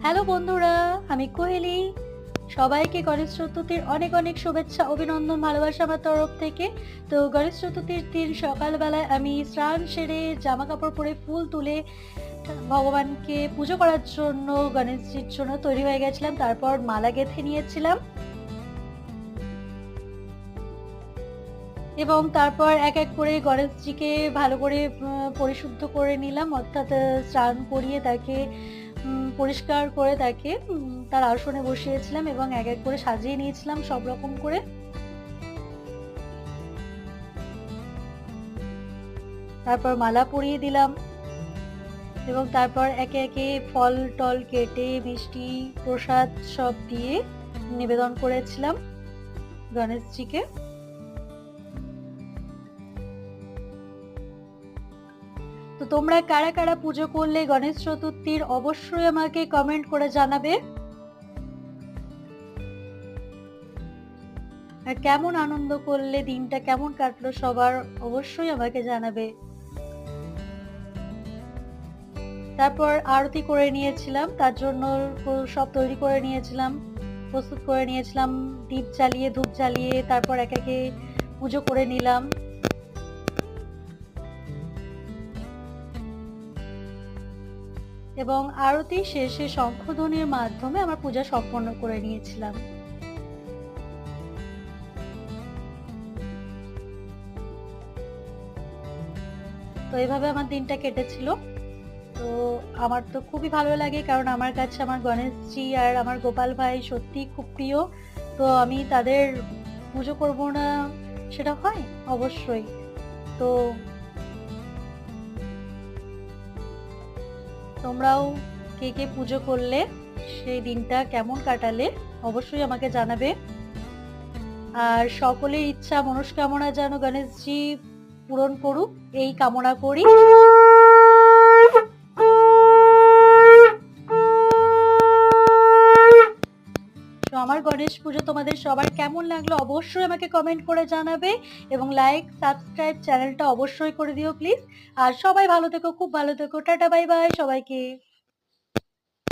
Hello বন্ধুরা, আমি কোহেলি। সবাইকে গণেশ চতুর্থীর অনেক অনেক শুভেচ্ছা, অভিনন্দন, ভালোবাসা আমার তরফ থেকে। তো গণেশ চতুর্থীর দিন সকালবেলায় আমি স্নান সেরে জামা কাপড় পরে ফুল তুলে ভগবানকে পুজো করার জন্য, গণেশজির জন্য তৈরি হয়ে গেছিলাম। তারপর মালা গেঁথে নিয়েছিলাম এবং তারপর এক এক করে গণেশজিকে ভালো করে পরিশুদ্ধ করে নিলাম, অর্থাৎ স্নান করিয়ে তাকে পরিষ্কার করে তাকে তার আসনে বসিয়েছিলাম এবং এক এক করে সাজিয়ে নিয়েছিলাম সব রকম করে। তারপর মালা পরিয়ে দিলাম এবং তারপর একে একে ফল টল কেটে মিষ্টি প্রসাদ সব দিয়ে নিবেদন করেছিলাম গণেশজিকে। তো তোমরা কারা কারা পুজো করলে গণেশ চতুর্থীর অবশ্যই আমাকে কমেন্ট করে জানাবে, আর কেমন আনন্দ করলে, দিনটা কেমন কাটলো সবার অবশ্যই আমাকে জানাবে। তারপর আরতি করে নিয়েছিলাম, তার জন্য সব তৈরি করে নিয়েছিলাম, প্রস্তুত করে নিয়েছিলাম, দীপ জ্বালিয়ে ধূপ জ্বালিয়ে তারপর এক একে পুজো করে নিলাম। এবং আরতি শেষে শঙ্খধ্বনির মাধ্যমে আমার পূজা সম্পন্ন করে নিয়েছিলাম। তো এইভাবে আমার দিনটা কেটেছিল। তো আমার তো খুবই ভালো লাগে, কারণ আমার কাছে আমার গণেশজি আর আমার গোপাল ভাই সত্যি খুব প্রিয়। তো আমি তাদের পুজো করব না সেটা হয়? অবশ্যই। তো তোমরাও কে কে পুজো করলে, সেই দিনটা কেমন কাটালে অবশ্যই আমাকে জানাবে। আর সকলের ইচ্ছা মনস্কামনা যেন গণেশজি পূরণ করুক, এই কামনা করি। তো আমার গণেশ পুজো তোমাদের সবার কেমন লাগলো অবশ্যই আমাকে কমেন্ট করে জানাবে এবং লাইক সাবস্ক্রাইব চ্যানেলটা অবশ্যই করে দিও প্লিজ। আর সবাই ভালো থেকো, খুব ভালো থেকো। টাটা, বাই বাই সবাইকে।